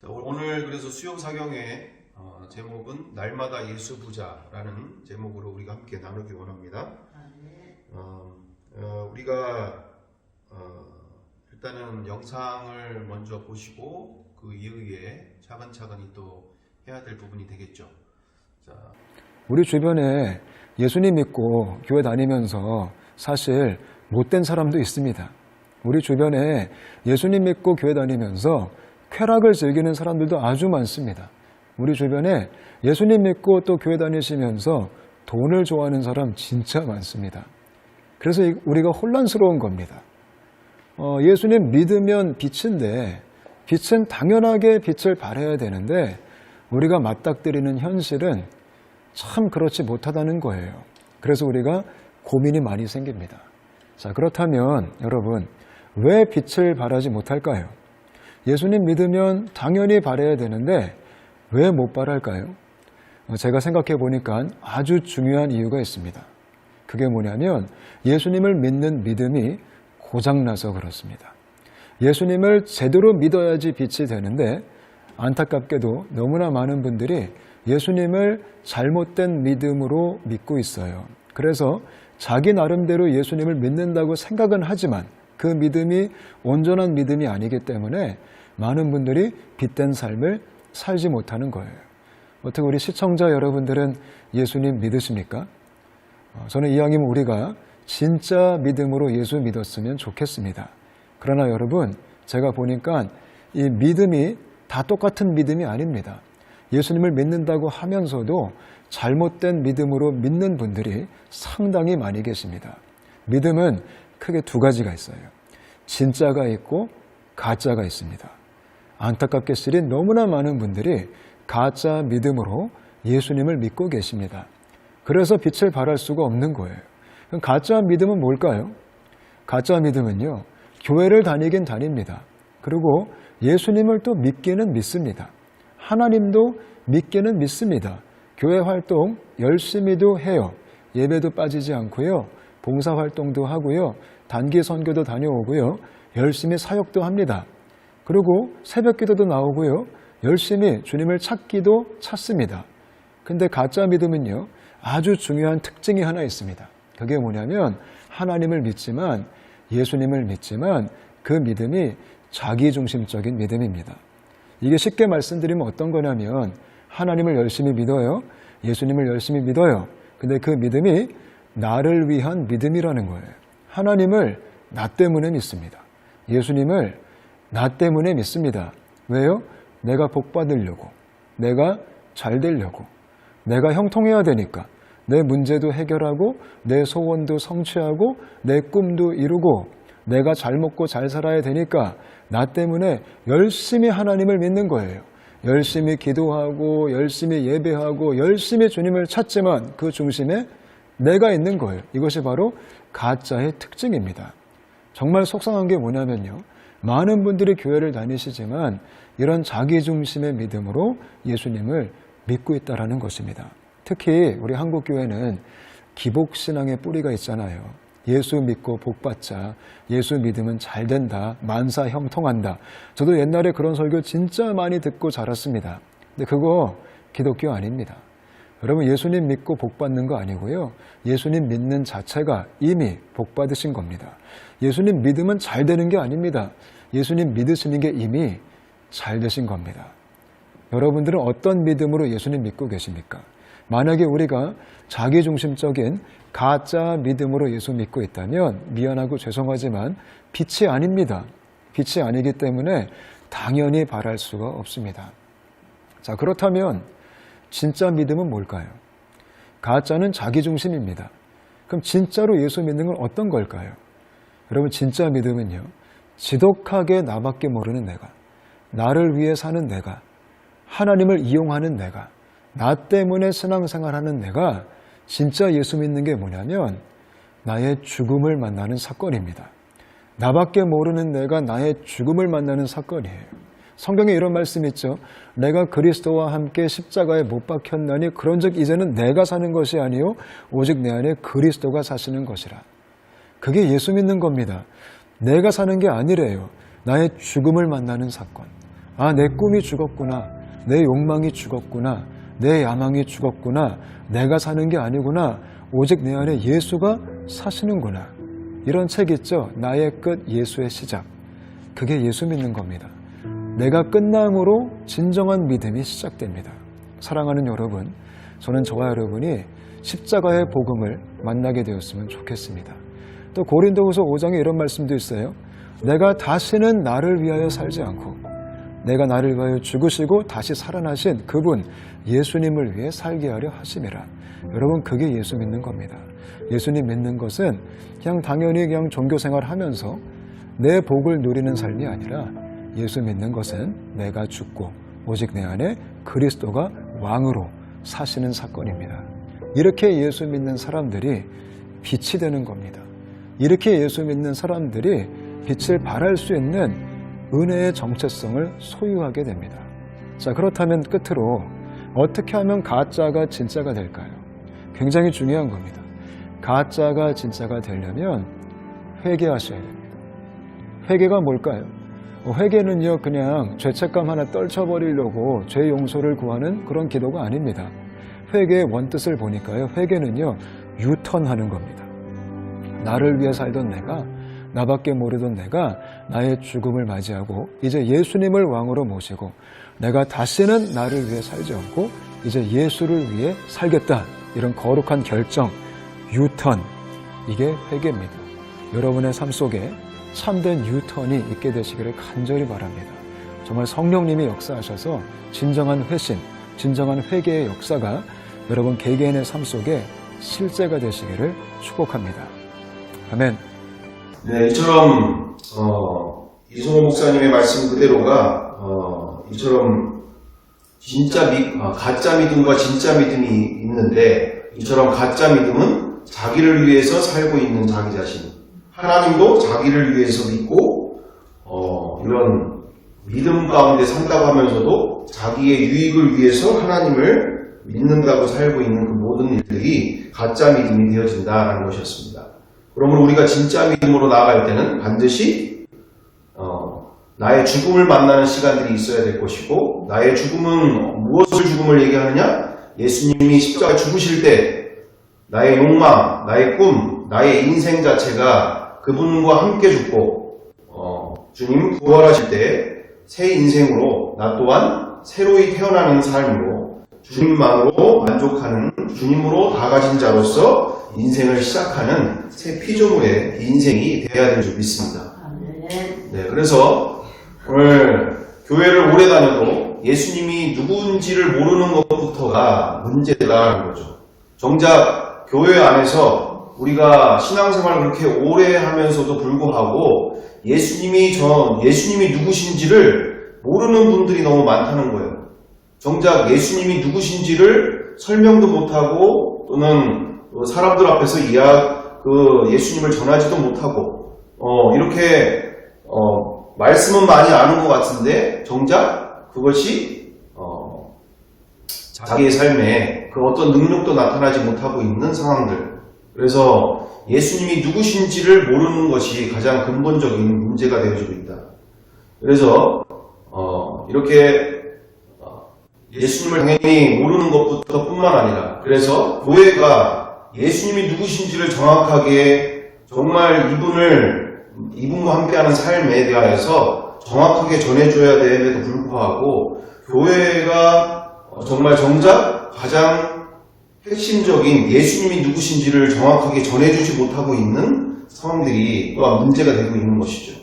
오늘 그래서 수요사경의 제목은 날마다 예수 부자라는 제목으로 우리가 함께 나누기 원합니다. 우리가 일단은 영상을 먼저 보시고 그 이후에 차근차근히 또 해야 될 부분이 되겠죠. 자, 우리 주변에 예수님 믿고 교회 다니면서 사실 못된 사람도 있습니다. 우리 주변에 예수님 믿고 교회 다니면서 쾌락을 즐기는 사람들도 아주 많습니다. 우리 주변에 예수님 믿고 또 교회 다니시면서 돈을 좋아하는 사람 진짜 많습니다. 그래서 우리가 혼란스러운 겁니다. 예수님 믿으면 빛인데 빛은 당연하게 빛을 발해야 되는데 우리가 맞닥뜨리는 현실은 참 그렇지 못하다는 거예요. 그래서 우리가 고민이 많이 생깁니다. 자, 그렇다면 여러분, 왜 빛을 발하지 못할까요? 예수님 믿으면 당연히 발해야 되는데 왜 못 발할까요? 제가 생각해 보니까 아주 중요한 이유가 있습니다. 그게 뭐냐면 예수님을 믿는 믿음이 고장나서 그렇습니다. 예수님을 제대로 믿어야지 빛이 되는데 안타깝게도 너무나 많은 분들이 예수님을 잘못된 믿음으로 믿고 있어요. 그래서 자기 나름대로 예수님을 믿는다고 생각은 하지만 그 믿음이 온전한 믿음이 아니기 때문에 많은 분들이 빛된 삶을 살지 못하는 거예요. 어떻게 우리 시청자 여러분들은 예수님 믿으십니까? 저는 이왕이면 우리가 진짜 믿음으로 예수 믿었으면 좋겠습니다. 그러나 여러분, 제가 보니까 이 믿음이 다 똑같은 믿음이 아닙니다. 예수님을 믿는다고 하면서도 잘못된 믿음으로 믿는 분들이 상당히 많이 계십니다. 믿음은 크게 두 가지가 있어요. 진짜가 있고 가짜가 있습니다. 안타깝게 실은 너무나 많은 분들이 가짜 믿음으로 예수님을 믿고 계십니다. 그래서 빛을 발할 수가 없는 거예요. 그럼 가짜 믿음은 뭘까요? 가짜 믿음은요, 교회를 다니긴 다닙니다. 그리고 예수님을 또 믿기는 믿습니다. 하나님도 믿기는 믿습니다. 교회 활동 열심히도 해요. 예배도 빠지지 않고요. 봉사활동도 하고요. 단기 선교도 다녀오고요. 열심히 사역도 합니다. 그리고 새벽기도도 나오고요. 열심히 주님을 찾기도 찾습니다. 근데 가짜 믿음은요, 아주 중요한 특징이 하나 있습니다. 그게 뭐냐면 하나님을 믿지만, 예수님을 믿지만 그 믿음이 자기중심적인 믿음입니다. 이게 쉽게 말씀드리면 어떤 거냐면 하나님을 열심히 믿어요. 예수님을 열심히 믿어요. 근데 그 믿음이 나를 위한 믿음이라는 거예요. 하나님을 나 때문에 믿습니다. 예수님을 나 때문에 믿습니다. 왜요? 내가 복 받으려고, 내가 잘 되려고, 내가 형통해야 되니까, 내 문제도 해결하고, 내 소원도 성취하고, 내 꿈도 이루고, 내가 잘 먹고 잘 살아야 되니까 나 때문에 열심히 하나님을 믿는 거예요. 열심히 기도하고, 열심히 예배하고, 열심히 주님을 찾지만 그 중심에 내가 있는 거예요. 이것이 바로 가짜의 특징입니다. 정말 속상한 게 뭐냐면요, 많은 분들이 교회를 다니시지만 이런 자기중심의 믿음으로 예수님을 믿고 있다는 것입니다. 특히 우리 한국교회는 기복신앙의 뿌리가 있잖아요. 예수 믿고 복 받자, 예수 믿으면 잘 된다, 만사 형통한다. 저도 옛날에 그런 설교 진짜 많이 듣고 자랐습니다. 근데 그거 기독교 아닙니다. 여러분, 예수님 믿고 복 받는 거 아니고요. 예수님 믿는 자체가 이미 복 받으신 겁니다. 예수님 믿으면 잘 되는 게 아닙니다. 예수님 믿으시는 게 이미 잘 되신 겁니다. 여러분들은 어떤 믿음으로 예수님 믿고 계십니까? 만약에 우리가 자기중심적인 가짜 믿음으로 예수 믿고 있다면 미안하고 죄송하지만 빛이 아닙니다. 빛이 아니기 때문에 당연히 발할 수가 없습니다. 자, 그렇다면 진짜 믿음은 뭘까요? 가짜는 자기중심입니다. 그럼 진짜로 예수 믿는 건 어떤 걸까요? 여러분, 진짜 믿음은요, 지독하게 나밖에 모르는 내가, 나를 위해 사는 내가, 하나님을 이용하는 내가, 나 때문에 신앙생활하는 내가 진짜 예수 믿는 게 뭐냐면 나의 죽음을 만나는 사건입니다. 나밖에 모르는 내가 나의 죽음을 만나는 사건이에요. 성경에 이런 말씀이 있죠. 내가 그리스도와 함께 십자가에 못 박혔나니 그런즉 이제는 내가 사는 것이 아니요 오직 내 안에 그리스도가 사시는 것이라. 그게 예수 믿는 겁니다. 내가 사는 게 아니래요. 나의 죽음을 만나는 사건. 아, 내 꿈이 죽었구나. 내 욕망이 죽었구나. 내 야망이 죽었구나. 내가 사는 게 아니구나. 오직 내 안에 예수가 사시는구나. 이런 책 있죠. 나의 끝, 예수의 시작. 그게 예수 믿는 겁니다. 내가 끝남으로 진정한 믿음이 시작됩니다. 사랑하는 여러분, 저는 저와 여러분이 십자가의 복음을 만나게 되었으면 좋겠습니다. 또 고린도후서 5장에 이런 말씀도 있어요. 내가 다시는 나를 위하여 살지 않고 내가 나를 위하여 죽으시고 다시 살아나신 그분 예수님을 위해 살게 하려 하심이라. 여러분, 그게 예수 믿는 겁니다. 예수님 믿는 것은 그냥 당연히 그냥 종교생활 하면서 내 복을 누리는 삶이 아니라 예수 믿는 것은 내가 죽고 오직 내 안에 그리스도가 왕으로 사시는 사건입니다. 이렇게 예수 믿는 사람들이 빛이 되는 겁니다. 이렇게 예수 믿는 사람들이 빛을 발할 수 있는 은혜의 정체성을 소유하게 됩니다. 자, 그렇다면 끝으로 어떻게 하면 가짜가 진짜가 될까요? 굉장히 중요한 겁니다. 가짜가 진짜가 되려면 회개하셔야 됩니다. 회개가 뭘까요? 회개는요, 그냥 죄책감 하나 떨쳐버리려고 죄 용서를 구하는 그런 기도가 아닙니다. 회개의 원뜻을 보니까요, 회개는요, 유턴하는 겁니다. 나를 위해 살던 내가, 나밖에 모르던 내가 나의 죽음을 맞이하고 이제 예수님을 왕으로 모시고 내가 다시는 나를 위해 살지 않고 이제 예수를 위해 살겠다. 이런 거룩한 결정, 유턴, 이게 회개입니다. 여러분의 삶 속에 참된 유턴이 있게 되시기를 간절히 바랍니다. 정말 성령님이 역사하셔서 진정한 회심, 진정한 회개의 역사가 여러분 개개인의 삶 속에 실제가 되시기를 축복합니다. 아멘. 네, 이처럼 이승호 목사님의 말씀 그대로가 이처럼 가짜 믿음과 진짜 믿음이 있는데, 이처럼 가짜 믿음은 자기를 위해서 살고 있는 자기 자신, 하나님도 자기를 위해서 믿고 이런 믿음 가운데 산다고 하면서도 자기의 유익을 위해서 하나님을 믿는다고 살고 있는 그 모든 일들이 가짜 믿음이 되어진다는 것이었습니다. 그러므로 우리가 진짜 믿음으로 나아갈 때는 반드시 나의 죽음을 만나는 시간들이 있어야 될 것이고, 나의 죽음은 무엇을 죽음을 얘기하느냐? 예수님이 십자가에 죽으실 때 나의 욕망, 나의 꿈, 나의 인생 자체가 그분과 함께 죽고 주님 부활하실 때 새 인생으로 나 또한 새로이 태어나는 삶으로 주님만으로 만족하는, 주님으로 다 가진 자로서 인생을 시작하는 새 피조물의 인생이 되어야 될 줄 믿습니다. 네, 그래서 오늘 교회를 오래 다녀도 예수님이 누구인지를 모르는 것부터가 문제다라는 거죠. 정작 교회 안에서 우리가 신앙생활을 그렇게 오래 하면서도 불구하고 예수님이 누구신지를 모르는 분들이 너무 많다는 거예요. 정작 예수님이 누구신지를 설명도 못하고 또는 사람들 앞에서 예수님을 전하지도 못하고 이렇게 말씀은 많이 아는 것 같은데 정작 그것이 자기의 삶에 그 어떤 능력도 나타나지 못하고 있는 상황들. 그래서 예수님이 누구신지를 모르는 것이 가장 근본적인 문제가 되어지고 있다. 그래서 이렇게 예수님을 당연히 모르는 것부터 뿐만 아니라, 그래서 교회가 예수님이 누구신지를 정확하게 정말 이분과 함께하는 삶에 대하여서 정확하게 전해줘야 됨에도 불구하고 교회가 정말 정작 가장 핵심적인 예수님이 누구신지를 정확하게 전해주지 못하고 있는 상황들이 또한 문제가 되고 있는 것이죠.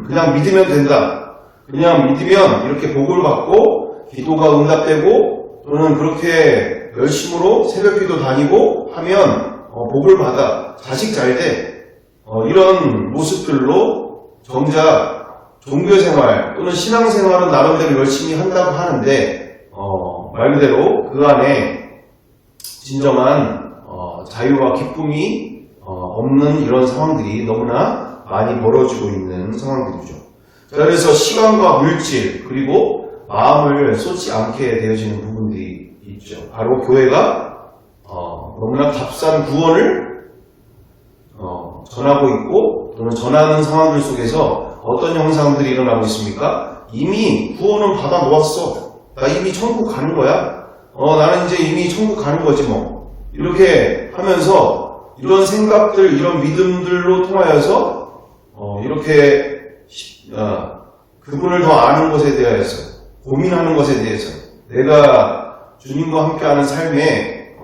그냥 믿으면 된다. 그냥 믿으면 이렇게 복을 받고 기도가 응답되고 또는 그렇게 열심으로 새벽기도 다니고 하면 복을 받아. 자식 잘 돼. 이런 모습들로 정작 종교생활 또는 신앙생활은 나름대로 열심히 한다고 하는데 말 그대로 그 안에 진정한 자유와 기쁨이 없는 이런 상황들이 너무나 많이 벌어지고 있는 상황들이죠. 자, 그래서 시간과 물질 그리고 마음을 쏟지 않게 되어지는 부분들이 있죠. 바로 교회가 너무나 값싼 구원을 전하고 있고 또는 전하는 상황들 속에서 어떤 형상들이 일어나고 있습니까? 이미 구원은 받아 놓았어. 나 이미 천국 가는 거야. 나는 이제 이미 천국 가는 거지 뭐. 이렇게 하면서 이런 생각들, 이런 믿음들로 통하여서 이렇게 그분을 더 아는 것에 대해서 고민하는 것에 대해서 내가 주님과 함께하는 삶에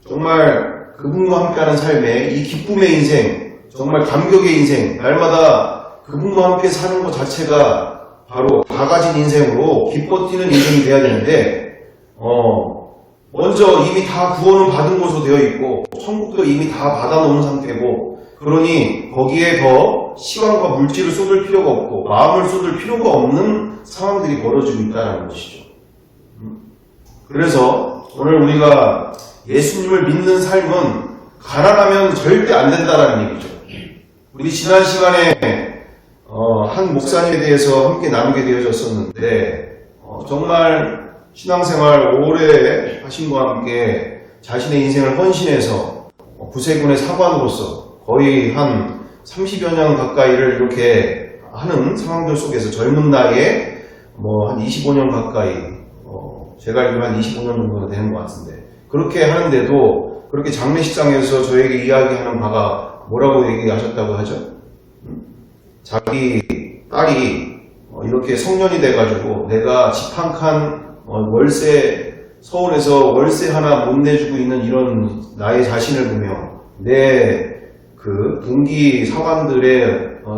정말 그분과 함께하는 삶에 이 기쁨의 인생, 정말 감격의 인생, 날마다 그분과 함께 사는 것 자체가 바로 다 가진 인생으로 기뻐 뛰는 인생이 돼야 되는데 먼저 이미 다 구원은 받은 것으로 되어 있고 천국도 이미 다 받아놓은 상태고, 그러니 거기에 더 시간과 물질을 쏟을 필요가 없고 마음을 쏟을 필요가 없는 상황들이 벌어지고 있다는 것이죠. 그래서 오늘 우리가 예수님을 믿는 삶은 가난하면 절대 안 된다는 얘기죠. 우리 지난 시간에 한 목사님에 대해서 함께 나누게 되어졌었는데 정말 신앙생활 오래 하신 것과 함께 자신의 인생을 헌신해서 구세군의 사관으로서 거의 한 30여 년 가까이를 이렇게 하는 상황들 속에서 젊은 나이에 한 25년 가까이, 제가 알기로 한 25년 정도가 되는 것 같은데, 그렇게 하는데도 그렇게 장례식장에서 저에게 이야기하는 바가 뭐라고 얘기하셨다고 하죠? 자기 딸이 이렇게 성년이 돼가지고 내가 집 한 칸 서울에서 월세 하나 못 내주고 있는 이런 나의 자신을 보며 내 그 동기 사관들과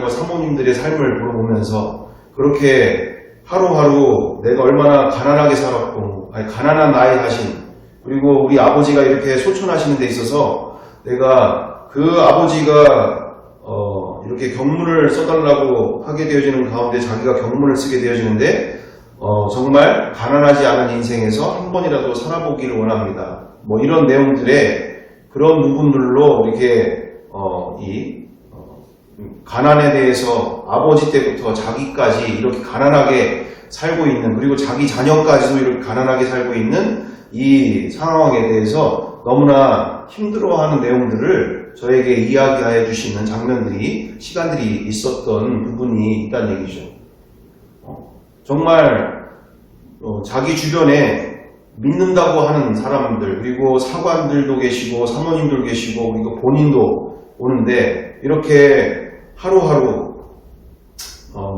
사모님들의 삶을 보면서 그렇게 하루하루 내가 얼마나 가난하게 살았고, 가난한 나의 자신, 그리고 우리 아버지가 이렇게 소천하시는 데 있어서 내가 그 아버지가 이렇게 경문을 써달라고 하게 되어지는 가운데 자기가 경문을 쓰게 되어지는데 정말 가난하지 않은 인생에서 한 번이라도 살아보기를 원합니다. 이런 내용들의 그런 부분들로 이렇게 가난에 대해서 아버지 때부터 자기까지 이렇게 가난하게 살고 있는, 그리고 자기 자녀까지도 이렇게 가난하게 살고 있는 이 상황에 대해서 너무나 힘들어하는 내용들을 저에게 이야기해 주시는 시간들이 있었던 부분이 있다는 얘기죠. 정말 자기 주변에 믿는다고 하는 사람들, 그리고 사관들도 계시고 사모님도 계시고 그리고 본인도 오는데 이렇게 하루하루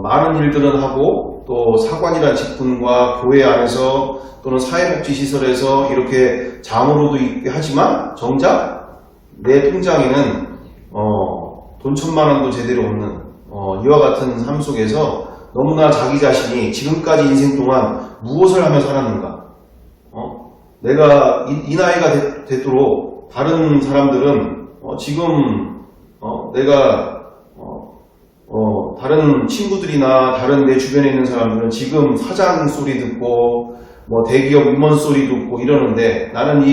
많은 일들은 하고 또 사관이라는 직분과 교회 안에서 또는 사회복지시설에서 이렇게 장으로도 있게 하지만 정작 내 통장에는 돈 1,000만 원도 제대로 없는 이와 같은 삶 속에서 너무나 자기 자신이 지금까지 인생 동안 무엇을 하며 살았는가, 내가 이 나이가 되도록 다른 사람들은 지금 내가 다른 친구들이나 다른 내 주변에 있는 사람들은 지금 사장 소리 듣고 대기업 임원 소리 듣고 이러는데 나는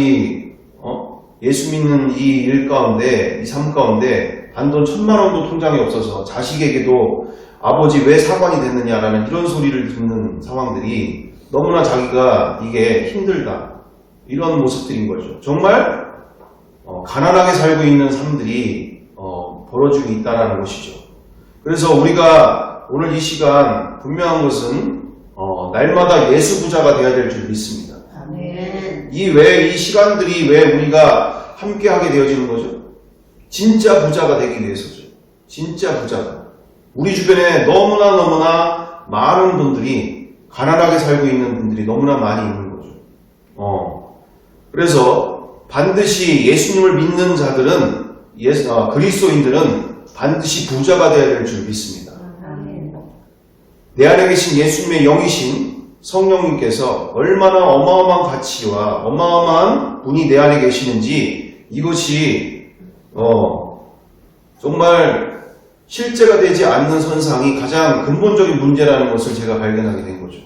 예수 믿는 이 일 가운데, 이 삶 가운데 단돈 1,000만 원도 통장에 없어서 자식에게도 아버지 왜 사관이 됐느냐라는 이런 소리를 듣는 상황들이 너무나 자기가 이게 힘들다, 이런 모습들인 거죠. 정말 가난하게 살고 있는 삶들이 벌어지고 있다는 것이죠. 그래서 우리가 오늘 이 시간 분명한 것은 날마다 예수 부자가 되어야 될 줄 믿습니다. 아멘. 이 시간들이 왜 우리가 함께 하게 되어지는 거죠? 진짜 부자가 되기 위해서죠. 진짜 부자가. 우리 주변에 너무나 많은 분들이 가난하게 살고 있는 분들이 너무나 많이 있는 거죠. 그래서 반드시 예수님을 믿는 자들은, 그리스도인들은 반드시 부자가 되어야 될 줄 믿습니다. 아멘. 내 안에 계신 예수님의 영이신 성령님께서 얼마나 어마어마한 가치와 어마어마한 분이 내 안에 계시는지, 이것이 정말 실제가 되지 않는 선상이 가장 근본적인 문제라는 것을 제가 발견하게 된 거죠.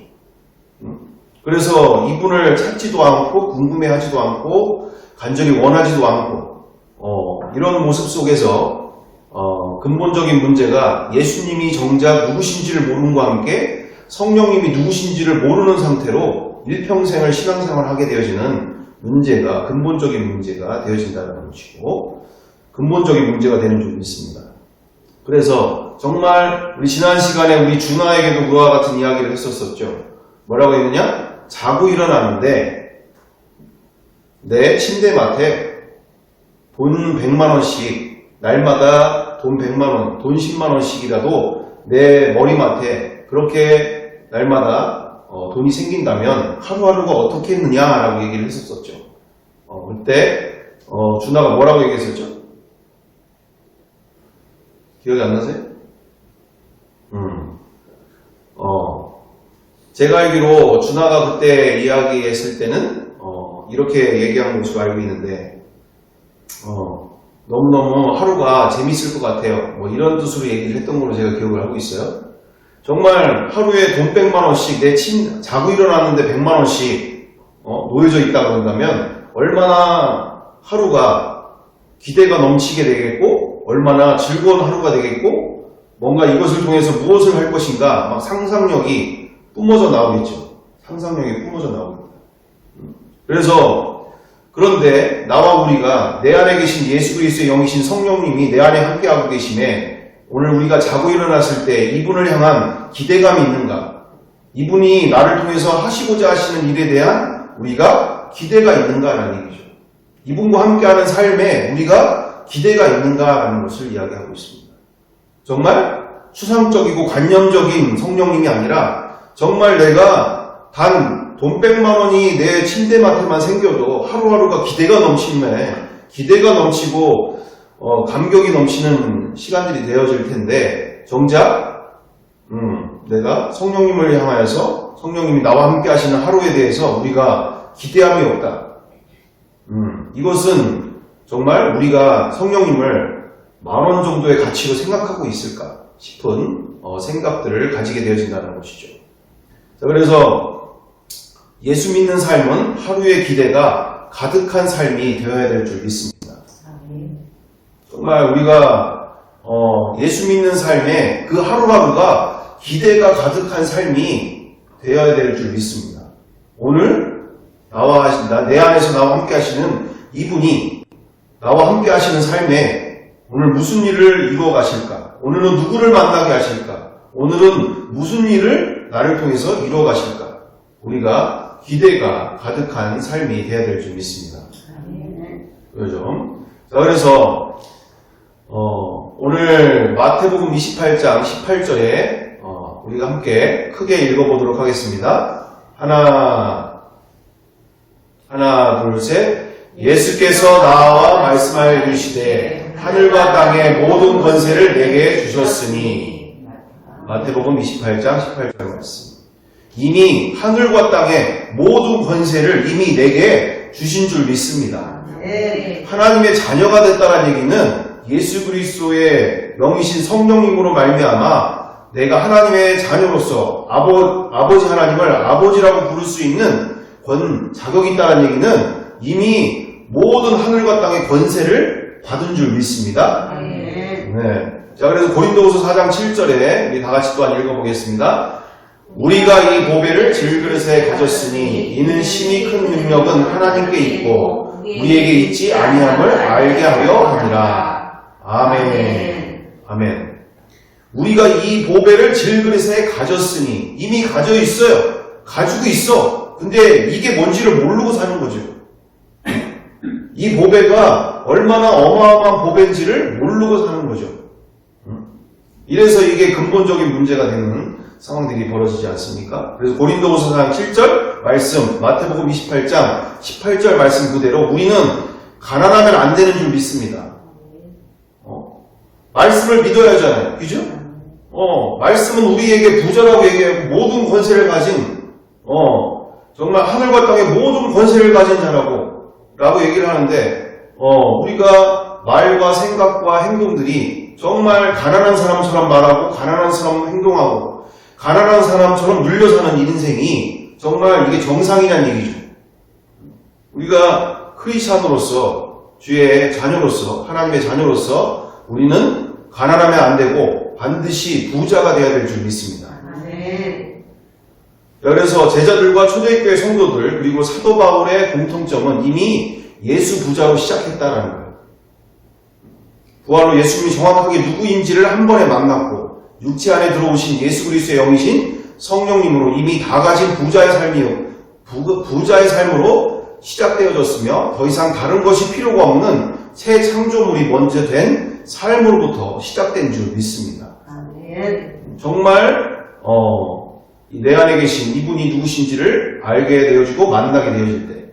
그래서 이분을 찾지도 않고 궁금해하지도 않고 간절히 원하지도 않고 이런 모습 속에서 근본적인 문제가 예수님이 정작 누구신지를 모르는과 함께 성령님이 누구신지를 모르는 상태로 일평생을 신앙생활을 하게 되어지는 문제가, 근본적인 문제가 되어진다는 것이고 근본적인 문제가 되는 줄 믿습니다. 그래서 정말 우리 지난 시간에 우리 준하에게도 그와 같은 이야기를 했었었죠. 뭐라고 했느냐? 자고 일어났는데 내 침대맡에 돈 100만원씩 날마다 돈 100만원, 돈 10만원씩이라도 내 머리맡에 그렇게 날마다 돈이 생긴다면 하루하루가 어떻게 했느냐라고 얘기를 했었었죠. 그때 준하가 뭐라고 얘기했었죠? 기억이 안 나세요? 제가 알기로 준하가 그때 이야기했을 때는 이렇게 얘기한 것으로 알고 있는데 너무너무 하루가 재밌을 것 같아요. 뭐 이런 뜻으로 얘기를 했던 걸로 제가 기억을 하고 있어요. 정말 하루에 돈 100만원씩 자고 일어났는데 100만원씩 놓여져 있다 그런다면 얼마나 하루가 기대가 넘치게 되겠고 얼마나 즐거운 하루가 되겠고 뭔가 이것을 통해서 무엇을 할 것인가 막 상상력이 뿜어져 나오겠죠. 상상력이 뿜어져 나옵니다. 그래서 그런데 나와 우리가 내 안에 계신 예수 그리스도의 영이신 성령님이 내 안에 함께하고 계심에 오늘 우리가 자고 일어났을 때 이분을 향한 기대감이 있는가? 이분이 나를 통해서 하시고자 하시는 일에 대한 우리가 기대가 있는가라는 얘기죠. 이분과 함께하는 삶에 우리가 기대가 있는가라는 것을 이야기하고 있습니다. 정말 추상적이고 관념적인 성령님이 아니라 정말 내가 단 돈 100만원이 내 침대맡에만 생겨도 하루하루가 기대가 넘치네. 기대가 넘치고 감격이 넘치는 시간들이 되어질 텐데 정작 내가 성령님을 향하여서 성령님이 나와 함께 하시는 하루에 대해서 우리가 기대함이 없다. 이것은 정말 우리가 성령님을 10,000원 정도의 가치로 생각하고 있을까 싶은 생각들을 가지게 되어진다는 것이죠. 자, 그래서 예수 믿는 삶은 하루의 기대가 가득한 삶이 되어야 될 줄 믿습니다. 정말 우리가 예수 믿는 삶에 그 하루하루가 기대가 가득한 삶이 되어야 될 줄 믿습니다. 오늘 내 안에서 나와 함께 하시는 이분이 나와 함께 하시는 삶에 오늘 무슨 일을 이루어 가실까? 오늘은 누구를 만나게 하실까? 오늘은 무슨 일을 나를 통해서 이루어 가실까? 우리가 기대가 가득한 삶이 되어야 될 줄 믿습니다. 그렇죠? 자, 그래서 오늘 마태복음 28장 18절에 우리가 함께 크게 읽어보도록 하겠습니다. 하나, 둘, 셋. 예수께서 나와 말씀하여 주시되 하늘과 땅의 모든 권세를 내게 주셨으니. 마태복음 28장 18절 말씀. 이미 하늘과 땅의 모든 권세를 이미 내게 주신 줄 믿습니다. 하나님의 자녀가 됐다는 얘기는 예수 그리스도의 영이신 성령님으로 말미암아 내가 하나님의 자녀로서 아버지 하나님을 아버지라고 부를 수 있는 자격이 있다는 얘기는 이미 모든 하늘과 땅의 권세를 받은 줄 믿습니다. 네. 자, 그래서 고린도후서 4장 7절에 우리 다 같이 또한 읽어보겠습니다. 우리가 이 보배를 질그릇에 가졌으니 이는 심히 큰 능력은 하나님께 있고 우리에게 있지 아니함을 알게 하려 함이라. 아멘. 아멘. 우리가 이 보배를 질그릇에 가졌으니 이미 가져 있어요. 가지고 있어. 근데 이게 뭔지를 모르고 사는 거죠. 이 보배가 얼마나 어마어마한 보배인지를 모르고 사는 거죠. 이래서 이게 근본적인 문제가 되는 상황들이 벌어지지 않습니까? 그래서 고린도후서 4장 7절 말씀, 마태복음 28장 18절 말씀 그대로 우리는 가난하면 안 되는 줄 믿습니다. 말씀을 믿어야 하잖아요. 그죠? 말씀은 우리에게 부자라고 얘기하고 모든 권세를 가진 정말 하늘과 땅의 모든 권세를 가진 자라고 얘기를 하는데 우리가 말과 생각과 행동들이 정말 가난한 사람처럼 말하고 가난한 사람처럼 행동하고 가난한 사람처럼 눌려 사는 인생이 정말 이게 정상이란 얘기죠. 우리가 크리스찬으로서 주의 자녀로서 하나님의 자녀로서 우리는 가난하면 안 되고 반드시 부자가 되어야 될 줄 믿습니다. 그래서 제자들과 초대교회 성도들 그리고 사도 바울의 공통점은 이미 예수 부자로 시작했다는 거예요. 부활로 예수님이 정확하게 누구인지를 한 번에 만났고 육체 안에 들어오신 예수 그리스도의 영이신 성령님으로 이미 다 가진 부자의 삶으로 시작되어졌으며 더 이상 다른 것이 필요가 없는 새 창조물이 먼저 된 삶으로부터 시작된 줄 믿습니다. 정말 내 안에 계신 이분이 누구신지를 알게 되어지고 만나게 되어질 때,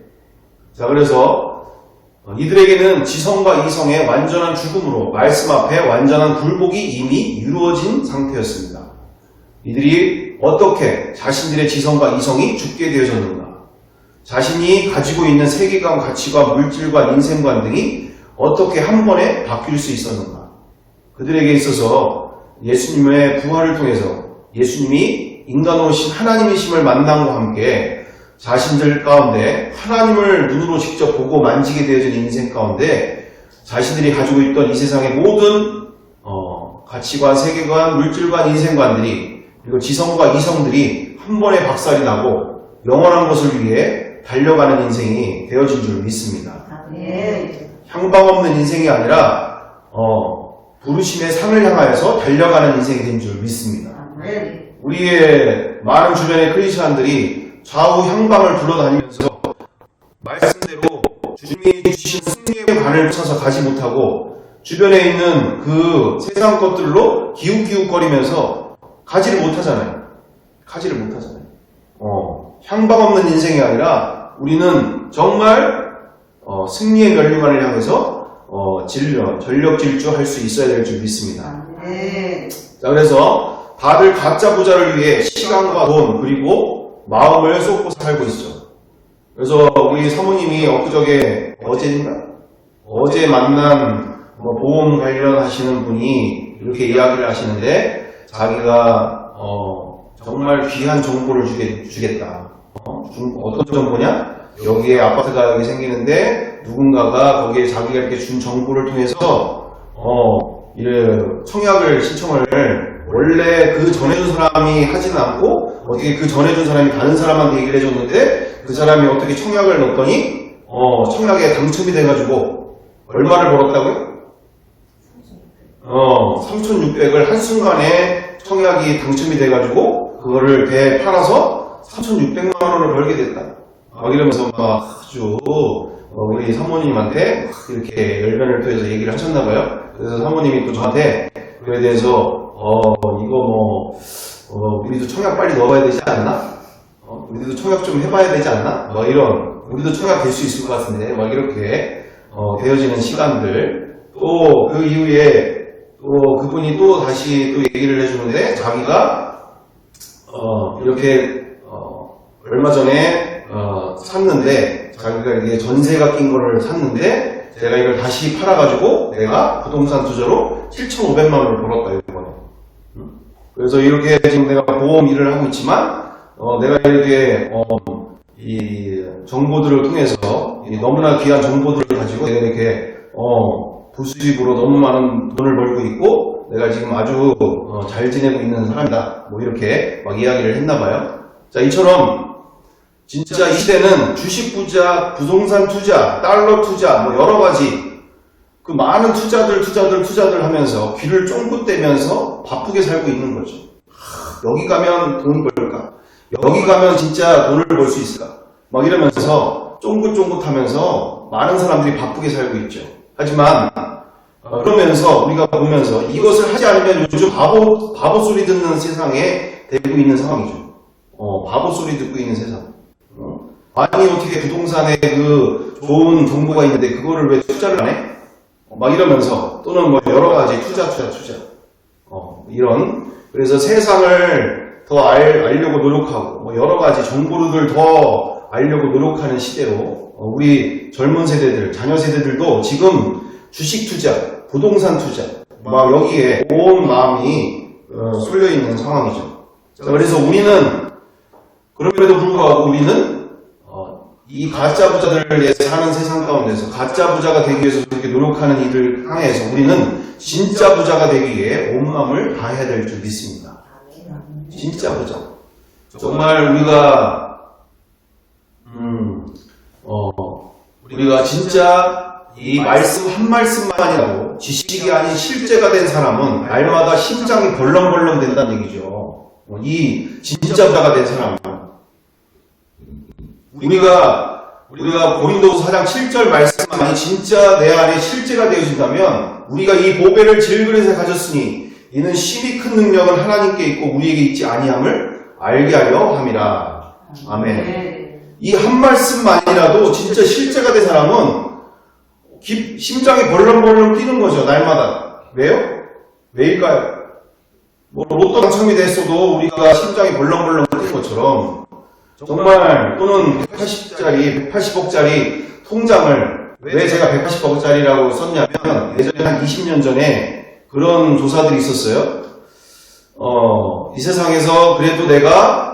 자, 그래서 이들에게는 지성과 이성의 완전한 죽음으로 말씀 앞에 완전한 굴복이 이미 이루어진 상태였습니다. 이들이 어떻게 자신들의 지성과 이성이 죽게 되어졌는가? 자신이 가지고 있는 세계관, 가치관, 물질관, 인생관 등이 어떻게 한 번에 바뀔 수 있었는가? 그들에게 있어서 예수님의 부활을 통해서 예수님이 인간으로 오신 하나님이심을 만남과 함께 자신들 가운데 하나님을 눈으로 직접 보고 만지게 되어진 인생 가운데 자신들이 가지고 있던 이 세상의 모든 가치관, 세계관, 물질관, 인생관들이 그리고 지성과 이성들이 한 번에 박살이 나고 영원한 것을 위해 달려가는 인생이 되어진 줄 믿습니다. 향방 없는 인생이 아니라 부르심의 상을 향하여서 달려가는 인생이 된 줄 믿습니다. 우리의 많은 주변의 크리스찬들이 좌우 향방을 둘러다니면서 말씀대로 주님이 주신 승리의 관을 쳐서 가지 못하고 주변에 있는 그 세상 것들로 기웃기웃거리면서 가지를 못하잖아요. 향방 없는 인생이 아니라 우리는 정말 승리의 면류관을 향해서 전력 질주할 수 있어야 될 줄 믿습니다. 자, 그래서 다들 가짜 부자를 위해 시간과 돈 그리고 마음을 쏟고 살고 있죠. 그래서 우리 사모님이 어제 만난 보험 관련하시는 분이 이렇게 이야기를 하시는데 자기가 정말 귀한 정보를 주겠다. 어떤 정보냐? 여기에 아파트가 여기 생기는데 누군가가 거기에 자기가 이렇게 준 정보를 통해서 청약을 신청을 원래 그 전해준 사람이 하지는 않고 어떻게 그 전해준 사람이 다른 사람한테 얘기를 해줬는데 그 사람이 어떻게 청약을 넣었더니 청약에 당첨이 돼가지고 얼마를 벌었다고요? 3,600을 한순간에 청약이 당첨이 돼가지고 그거를 배에 팔아서 3,600만 원을 벌게 됐다. 이러면서 아주 우리 사모님한테 이렇게 열변을 토해서 얘기를 하셨나봐요. 그래서 사모님이 또 저한테 그에 대해서 우리도 청약 빨리 넣어봐야 되지 않나? 우리도 청약 좀 해봐야 되지 않나? 우리도 청약 될 수 있을 것 같은데, 이렇게, 되어지는 시간들. 또, 그 이후에, 그분이 또 다시 또 얘기를 해주는데, 자기가, 이렇게, 얼마 전에, 샀는데, 자기가 이게 전세가 낀 거를 샀는데, 제가 이걸 다시 팔아가지고, 내가 부동산 투자로 7,500만 원을 벌었다, 이번에. 그래서 이렇게 지금 내가 보험 일을 하고 있지만, 내가 이렇게, 이 정보들을 통해서, 너무나 귀한 정보들을 가지고 내가 이렇게, 부수입으로 너무 많은 돈을 벌고 있고, 내가 지금 아주 잘 지내고 있는 사람이다. 이렇게 막 이야기를 했나봐요. 자, 이처럼, 진짜 이 시대는 주식 부자, 부동산 투자, 달러 투자, 여러 가지, 그 많은 투자들 하면서 귀를 쫑긋대면서 바쁘게 살고 있는 거죠. 여기 가면 돈이 벌까? 여기 가면 진짜 돈을 벌 수 있을까? 이러면서 쫑긋쫑긋하면서 많은 사람들이 바쁘게 살고 있죠. 하지만 그러면서 우리가 보면서 이것을 하지 않으면 요즘 바보 소리 듣는 세상에 되고 있는 상황이죠. 바보 소리 듣고 있는 세상. 아니 어떻게 부동산에 그 좋은 정보가 있는데 그거를 왜 투자를 안 해? 이러면서 또는 여러 가지 투자 그래서 세상을 더 알려고 노력하고 여러 가지 정보를 더 알려고 노력하는 시대로 우리 젊은 세대들, 자녀 세대들도 지금 주식 투자, 부동산 투자 여기에 온 마음이 쏠려 있는 상황이죠. 자, 그래서 그럼에도 불구하고 우리는 이 가짜 부자들을 위해서 사는 세상 가운데서 가짜 부자가 되기 위해서 그렇게 노력하는 이들 향해서 우리는 진짜 부자가 되기 위해 온 마음을 다해야 될 줄 믿습니다. 진짜 부자. 정말 우리가 진짜 이 말씀 한 말씀만이라도 지식이 아닌 실제가 된 사람은 날마다 심장이 벌렁벌렁 된다는 얘기죠. 이 진짜 부자가 된 사람은. 우리가 고린도서 4장 7절 말씀만이 진짜 내 안에 실제가 되어진다면 우리가 이 보배를 질그릇에 가졌으니 이는 심히 큰 능력은 하나님께 있고 우리에게 있지 아니함을 알게 하려 함이라. 아멘. 이 한 말씀만이라도 진짜 실제가 된 사람은 심장이 벌렁벌렁 뛰는 거죠. 날마다. 왜요? 왜일까요? 로또 당첨이 됐어도 우리가 심장이 벌렁벌렁 뛰는 것처럼 정말 또는 180억짜리 통장을 왜 제가 180억짜리라고 썼냐면 예전에 한 20년 전에 그런 조사들이 있었어요. 이 세상에서 그래도 내가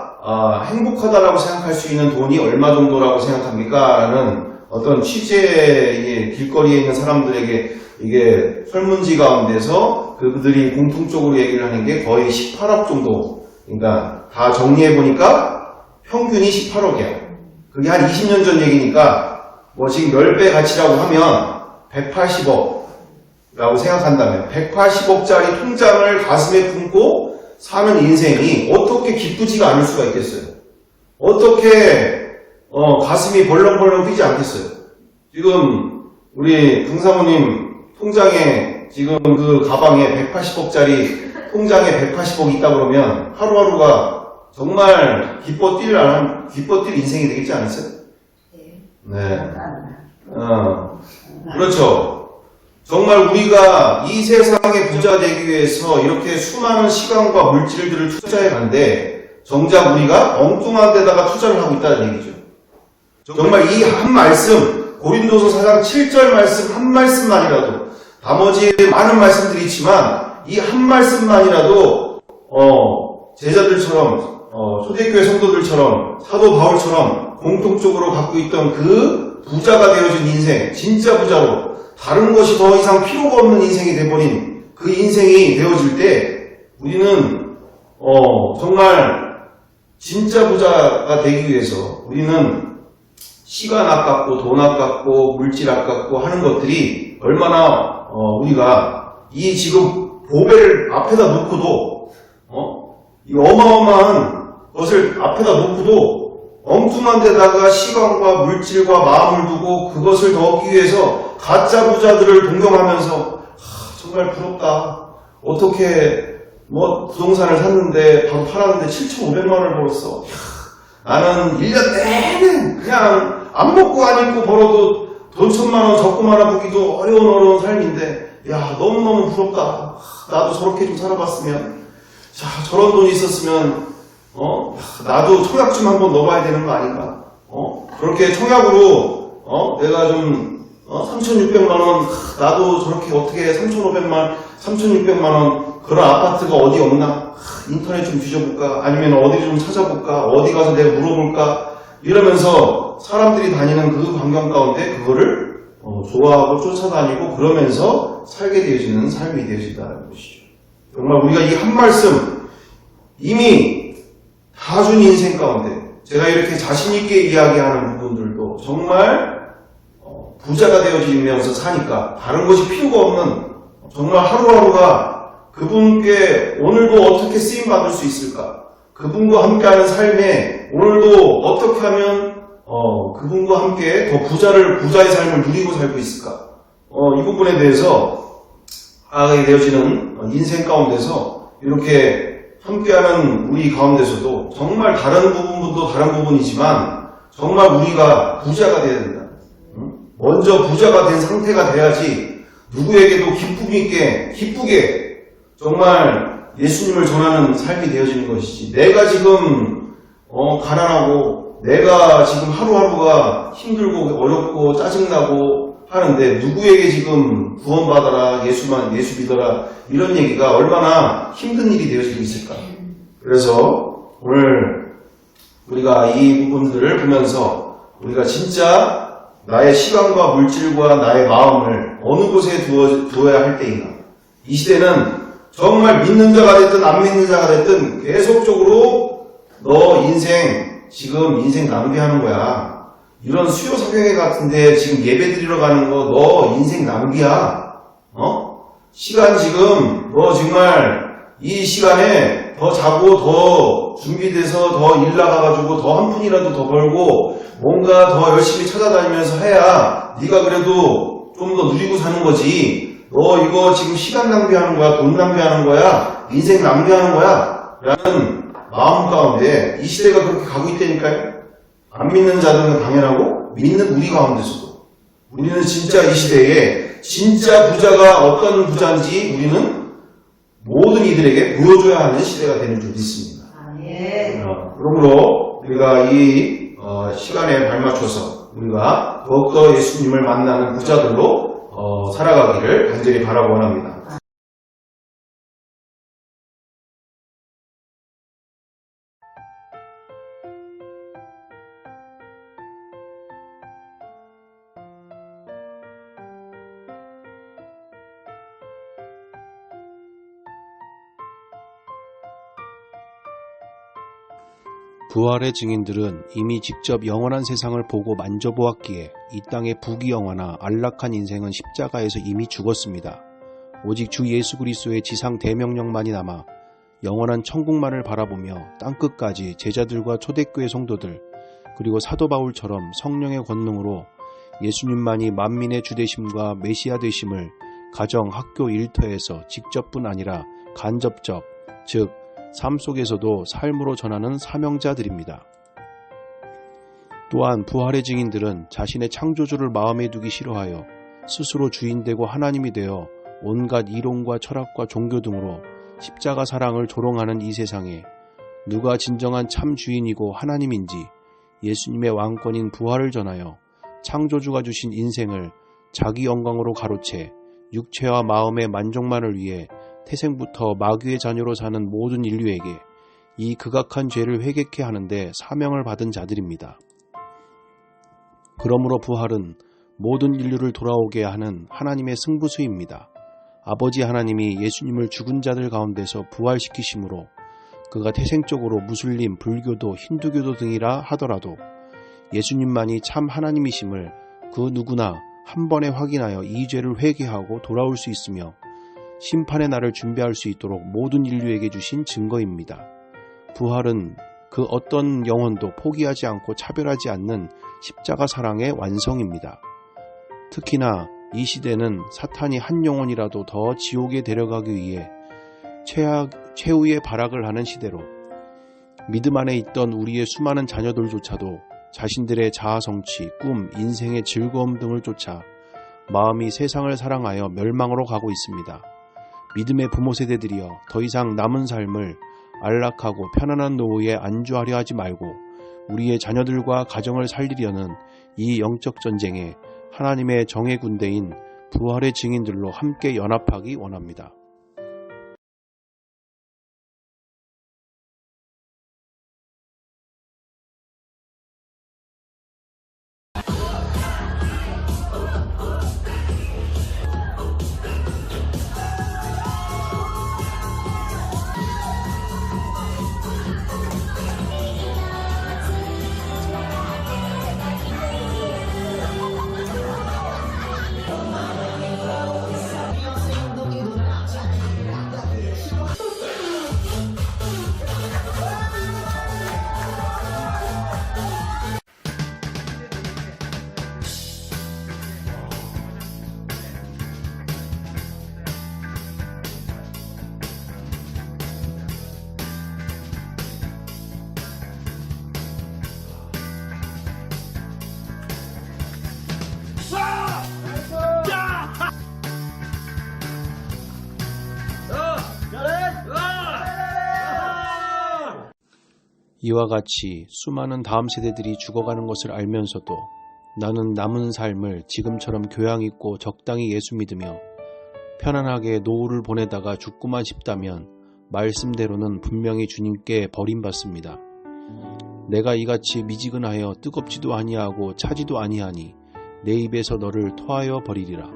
행복하다라고 생각할 수 있는 돈이 얼마 정도라고 생각합니까? 라는 어떤 취재의 길거리에 있는 사람들에게 이게 설문지 가운데서 그들이 공통적으로 얘기를 하는 게 거의 18억 정도. 그러니까 다 정리해보니까 평균이 18억이야. 그게 한 20년 전 얘기니까 지금 10배 가치라고 하면 180억라고 생각한다면 180억짜리 통장을 가슴에 품고 사는 인생이 어떻게 기쁘지가 않을 수가 있겠어요? 어떻게 가슴이 벌렁벌렁 뛰지 않겠어요? 지금 우리 강사모님 통장에 지금 그 가방에 180억짜리 통장에 180억 있다 그러면 하루하루가 정말 기뻐 뛸 인생이 되겠지 않으세요? 네. 그렇죠. 정말 우리가 이 세상의 부자 되기 위해서 이렇게 수많은 시간과 물질들을 투자해 간데 정작 우리가 엉뚱한 데다가 투자를 하고 있다는 얘기죠. 정말 이 한 말씀, 고린도서 4장 7절 말씀 한 말씀만이라도 나머지 많은 말씀들이 있지만 이 한 말씀만이라도 제자들처럼 초대교회 성도들처럼 사도 바울처럼 공통적으로 갖고 있던 그 부자가 되어진 인생, 진짜 부자로 다른 것이 더 이상 필요가 없는 인생이 돼버린 그 인생이 되어질 때 우리는 정말 진짜 부자가 되기 위해서 우리는 시간 아깝고 돈 아깝고 물질 아깝고 하는 것들이 얼마나 우리가 이 지금 보배를 앞에다 놓고도 이 어마어마한 것을 앞에다 놓고도 엉뚱한 데다가 시간과 물질과 마음을 두고 그것을 더 얻기 위해서 가짜 부자들을 동경하면서 정말 부럽다. 어떻게 부동산을 샀는데 바로 팔았는데 7,500만 원을 벌었어. 나는 1년 내내 그냥 안 먹고 안 입고 벌어도 돈 1,000만 원 적고 말아보기도 어려운 삶인데 야 너무너무 부럽다. 나도 저렇게 좀 살아봤으면 자 저런 돈이 있었으면 나도 청약 좀 한번 넣어봐야 되는 거 아닌가? 그렇게 청약으로 내가 좀 3,600만 원 나도 저렇게 어떻게 3,600만 원 그런 아파트가 어디 없나? 인터넷 좀 뒤져볼까? 아니면 어디 좀 찾아볼까? 어디 가서 내가 물어볼까? 이러면서 사람들이 다니는 그 환경 가운데 그거를 좋아하고 쫓아다니고 그러면서 살게 되어지는 삶이 되어진다는 것이죠. 정말 우리가 이 한 말씀 이미 다 준 인생 가운데 제가 이렇게 자신있게 이야기하는 부분들도 정말 부자가 되어지면서 사니까 다른 것이 필요가 없는 정말 하루하루가 그분께 오늘도 어떻게 쓰임받을 수 있을까? 그분과 함께하는 삶에 오늘도 어떻게 하면 그분과 함께 더 부자의 삶을 누리고 살고 있을까? 이 부분에 대해서 하게 되어지는 인생 가운데서 이렇게 함께하는 우리 가운데서도 정말 다른 부분도 다른 부분이지만 정말 우리가 부자가 되어야 된다. 먼저 부자가 된 상태가 돼야지 누구에게도 기쁘게 정말 예수님을 전하는 삶이 되어지는 것이지 내가 지금 가난하고 내가 지금 하루하루가 힘들고 어렵고 짜증나고 하는데 누구에게 지금 구원받아라 예수 믿어라 이런 얘기가 얼마나 힘든 일이 되어지고 있을까. 그래서 오늘 우리가 이 부분들을 보면서 우리가 진짜 나의 시간과 물질과 나의 마음을 어느 곳에 두어야 할 때인가. 이 시대는 정말 믿는 자가 됐든 안 믿는 자가 됐든 계속적으로 너 지금 인생 낭비하는 거야. 이런 수요 사경회 같은데 지금 예배 드리러 가는 거 너 인생 낭비야. 시간 지금 너 정말 이 시간에 더 자고 더 준비돼서 더 일 나가가지고 더 한 푼이라도 더 벌고 뭔가 더 열심히 찾아다니면서 해야 네가 그래도 좀 더 누리고 사는 거지. 너 이거 지금 시간 낭비하는 거야, 돈 낭비하는 거야, 인생 낭비하는 거야 라는 마음 가운데 이 시대가 그렇게 가고 있다니까요. 안 믿는 자들은 당연하고 믿는 우리 가운데서도 우리는 진짜 이 시대에 진짜 부자가 어떤 부자인지 우리는 모든 이들에게 보여줘야 하는 시대가 되는 줄 믿습니다. 그러므로 우리가 이 시간에 발맞춰서 우리가 더욱더 예수님을 만나는 부자들로 살아가기를 간절히 바라고 원합니다. 부활의 증인들은 이미 직접 영원한 세상을 보고 만져보았기에 이 땅의 부귀영화나 안락한 인생은 십자가에서 이미 죽었습니다. 오직 주 예수 그리스도의 지상 대명령만이 남아 영원한 천국만을 바라보며 땅끝까지 제자들과 초대교회 성도들 그리고 사도 바울처럼 성령의 권능으로 예수님만이 만민의 주되심과 메시아 되심을 가정, 학교, 일터에서 직접뿐 아니라 간접적, 즉 삶 속에서도 삶으로 전하는 사명자들입니다. 또한 부활의 증인들은 자신의 창조주를 마음에 두기 싫어하여 스스로 주인되고 하나님이 되어 온갖 이론과 철학과 종교 등으로 십자가 사랑을 조롱하는 이 세상에 누가 진정한 참 주인이고 하나님인지 예수님의 왕권인 부활을 전하여 창조주가 주신 인생을 자기 영광으로 가로채 육체와 마음의 만족만을 위해 태생부터 마귀의 자녀로 사는 모든 인류에게 이 극악한 죄를 회개케 하는데 사명을 받은 자들입니다. 그러므로 부활은 모든 인류를 돌아오게 하는 하나님의 승부수입니다. 아버지 하나님이 예수님을 죽은 자들 가운데서 부활시키심으로 그가 태생적으로 무슬림, 불교도, 힌두교도 등이라 하더라도 예수님만이 참 하나님이심을 그 누구나 한 번에 확인하여 이 죄를 회개하고 돌아올 수 있으며 심판의 날을 준비할 수 있도록 모든 인류에게 주신 증거입니다. 부활은 그 어떤 영혼도 포기하지 않고 차별하지 않는 십자가 사랑의 완성입니다. 특히나 이 시대는 사탄이 한 영혼이라도 더 지옥에 데려가기 위해 최후의 발악을 하는 시대로 믿음 안에 있던 우리의 수많은 자녀들조차도 자신들의 자아 성취, 꿈, 인생의 즐거움 등을 쫓아 마음이 세상을 사랑하여 멸망으로 가고 있습니다. 믿음의 부모 세대들이여 더 이상 남은 삶을 안락하고 편안한 노후에 안주하려 하지 말고 우리의 자녀들과 가정을 살리려는 이 영적 전쟁에 하나님의 정의 군대인 부활의 증인들로 함께 연합하기 원합니다. 이와 같이 수많은 다음 세대들이 죽어가는 것을 알면서도 나는 남은 삶을 지금처럼 교양있고 적당히 예수 믿으며 편안하게 노후를 보내다가 죽고만 싶다면 말씀대로는 분명히 주님께 버림받습니다. 내가 이같이 미지근하여 뜨겁지도 아니하고 차지도 아니하니 내 입에서 너를 토하여 버리리라.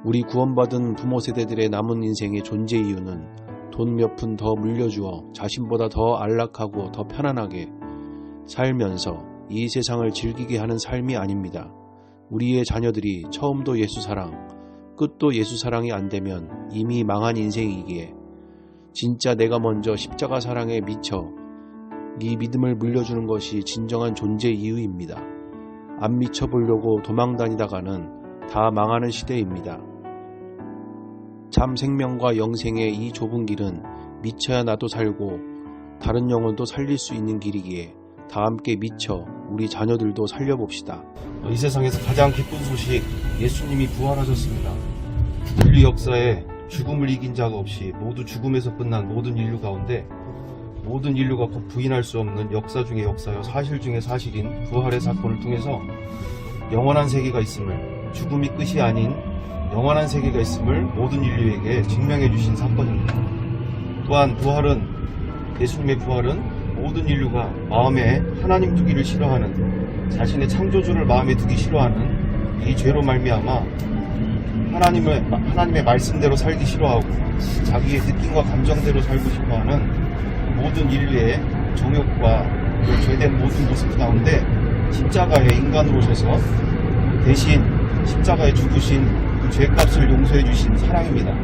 우리 구원받은 부모 세대들의 남은 인생의 존재 이유는 돈 몇 푼 더 물려주어 자신보다 더 안락하고 더 편안하게 살면서 이 세상을 즐기게 하는 삶이 아닙니다. 우리의 자녀들이 처음도 예수 사랑, 끝도 예수 사랑이 안 되면 이미 망한 인생이기에 진짜 내가 먼저 십자가 사랑에 미쳐 이 믿음을 물려주는 것이 진정한 존재 이유입니다. 안 미쳐보려고 도망 다니다가는 다 망하는 시대입니다. 참 생명과 영생의 이 좁은 길은 미쳐야 나도 살고 다른 영혼도 살릴 수 있는 길이기에 다 함께 미쳐 우리 자녀들도 살려봅시다. 이 세상에서 가장 기쁜 소식, 예수님이 부활하셨습니다. 인류 역사에 죽음을 이긴 자가 없이 모두 죽음에서 끝난 모든 인류 가운데 모든 인류가 부인할 수 없는 역사 중의 역사요 사실 중의 사실인 부활의 사건을 통해서 영원한 세계가 있음을, 죽음이 끝이 아닌 영원한 세계가 있음을 모든 인류에게 증명해 주신 사건입니다. 또한 예수님의 부활은 모든 인류가 마음에 하나님 두기를 싫어하는, 자신의 창조주를 마음에 두기 싫어하는 이 죄로 말미암아 하나님의 말씀대로 살기 싫어하고 자기의 느낌과 감정대로 살고 싶어하는 모든 인류의 정욕과 그 죄된 모든 모습 가운데 십자가에 인간으로 오셔서 대신 십자가에 죽으신 그 죄값을 용서해 주신 사랑입니다.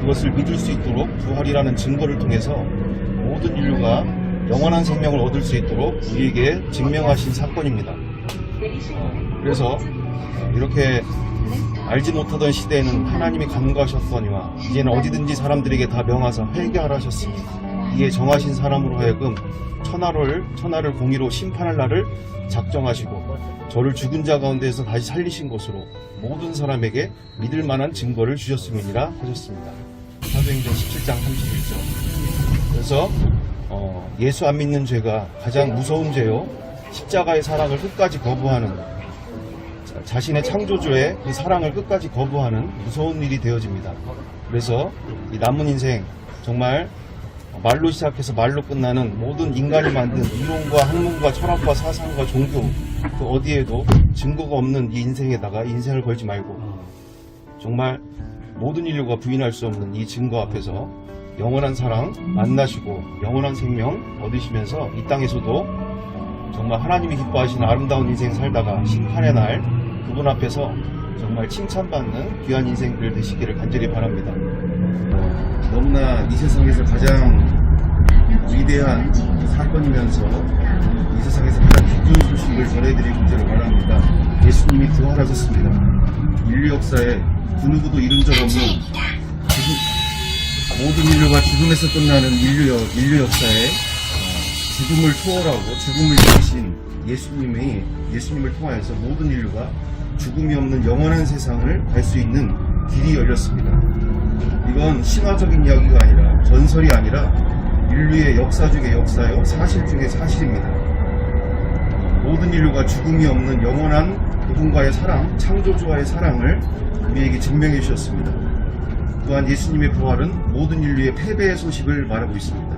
그것을 믿을 수 있도록 부활이라는 증거를 통해서 모든 인류가 영원한 생명을 얻을 수 있도록 우리에게 증명하신 사건입니다. 그래서 이렇게 알지 못하던 시대에는 하나님이 간구하셨거니와 이제는 어디든지 사람들에게 다 명하사 회개하라 하셨으니 이에 정하신 사람으로 하여금 천하를 공의로 심판할 날을 작정하시고 저를 죽은 자 가운데에서 다시 살리신 것으로 모든 사람에게 믿을 만한 증거를 주셨음이니라 하셨습니다. 사도행전 17장 31절. 그래서 예수 안 믿는 죄가 가장 무서운 죄요, 십자가의 사랑을 끝까지 거부하는, 자신의 창조주의 그 사랑을 끝까지 거부하는 무서운 일이 되어집니다. 그래서 이 남은 인생, 정말 말로 시작해서 말로 끝나는 모든 인간이 만든 이론과 학문과 철학과 사상과 종교, 그 어디에도 증거가 없는 이 인생에다가 인생을 걸지 말고 정말 모든 인류가 부인할 수 없는 이 증거 앞에서 영원한 사랑 만나시고 영원한 생명 얻으시면서 이 땅에서도 정말 하나님이 기뻐하시는 아름다운 인생 살다가 심판의 날 그분 앞에서 정말 칭찬받는 귀한 인생들 되시기를 간절히 바랍니다. 너무나 이 세상에서 가장 위대한 사건이면서 이 세상에서 가장 기쁜 소식을 전해드리기를 바랍니다. 예수님이 부활하셨습니다. 인류 역사에 그 누구도 이룬 적 없는 모든 인류가 죽음에서 끝나는 인류 역사에 죽음을 초월하고 죽음을 이기신 예수님을 통하여서 모든 인류가 죽음이 없는 영원한 세상을 갈 수 있는 길이 열렸습니다. 이건 신화적인 이야기가 아니라 전설이 아니라 인류의 역사 중의 역사요 사실 중의 사실입니다. 모든 인류가 죽음이 없는 영원한 그분과의 사랑, 창조주와의 사랑을 우리에게 증명해 주셨습니다. 또한 예수님의 부활은 모든 인류의 패배의 소식을 말하고 있습니다.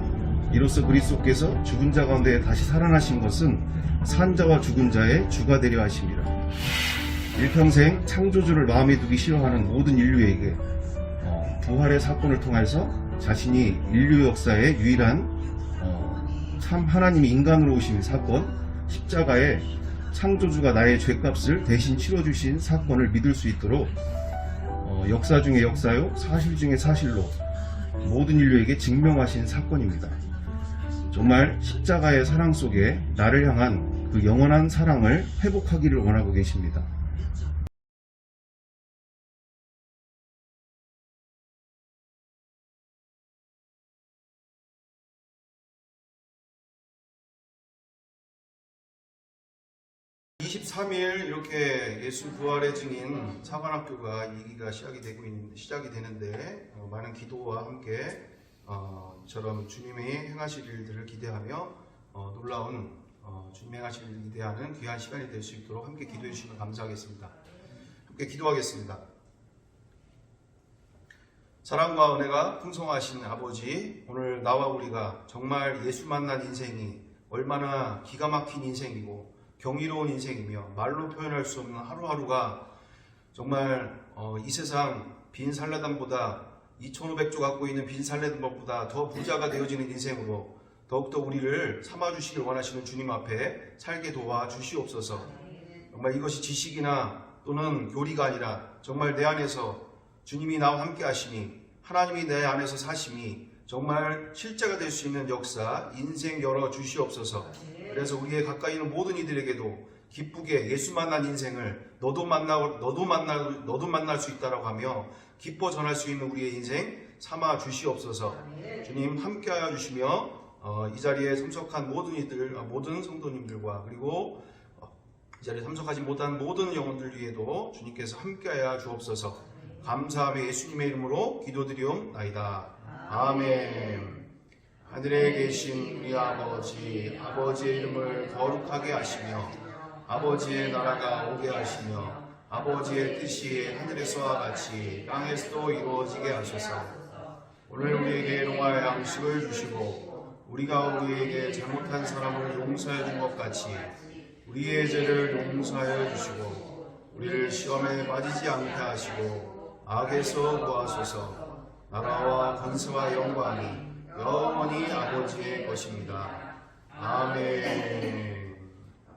이로써 그리스도께서 죽은 자 가운데 다시 살아나신 것은 산자와 죽은 자의 주가 되려 하심이라. 일평생 창조주를 마음에 두기 싫어하는 모든 인류에게 부활의 사건을 통해서 자신이 인류 역사의 유일한 참 하나님이 인간으로 오신 사건, 십자가에 창조주가 나의 죄값을 대신 치러주신 사건을 믿을 수 있도록 역사 중의 역사요, 사실 중의 사실로 모든 인류에게 증명하신 사건입니다. 정말 십자가의 사랑 속에 나를 향한 그 영원한 사랑을 회복하기를 원하고 계십니다. (23일) 이렇게 예수 부활의 증인 사관학교가 2기가 시작이 되는데 많은 기도와 함께 이처럼 주님이 행하실 일들을 기대하며 놀라운 주님 행하실 일을 기대하는 귀한 시간이 될 수 있도록 함께 기도해 주시면 감사하겠습니다. 함께 기도하겠습니다. 사랑과 은혜가 풍성하신 아버지, 오늘 나와 우리가 정말 예수 만난 인생이 얼마나 기가 막힌 인생이고 경이로운 인생이며 말로 표현할 수 없는 하루하루가 정말 이 세상 빈 살라담보다 2,500조 갖고 있는 빈 살라담보다 더 부자가 되어지는 인생으로 더욱더 우리를 삼아주시길 원하시는 주님 앞에 살게 도와주시옵소서. 정말 이것이 지식이나 또는 교리가 아니라 정말 내 안에서 주님이 나와 함께 하심이, 하나님이 내 안에서 사심이 정말 실제가 될 수 있는 역사, 인생 열어 주시옵소서. 그래서 우리의 가까이 있는 모든 이들에게도 기쁘게 예수 만난 인생을 너도 만날 수 있다라고 하며 기뻐 전할 수 있는 우리의 인생 삼아 주시옵소서. 주님 함께하여 주시며 이 자리에 참석한 모든 이들, 모든 성도님들과 그리고 이 자리에 참석하지 못한 모든 영혼들 위에도 주님께서 함께하여 주옵소서. 감사하며 예수님의 이름으로 기도드리옵나이다. 아멘. 하늘에 계신 우리 아버지, 아버지의 이름을 거룩하게 하시며 아버지의 나라가 오게 하시며 아버지의 뜻이 하늘에서와 같이 땅에서도 이루어지게 하소서. 오늘 우리에게 일용할 양식을 주시고 우리가 우리에게 잘못한 사람을 용서해 준 것 같이 우리의 죄를 용서하여 주시고 우리를 시험에 빠지지 않게 하시고 악에서 구하소서. 나라와 권세와 영광이 영원히 아버지의 것입니다. 아멘.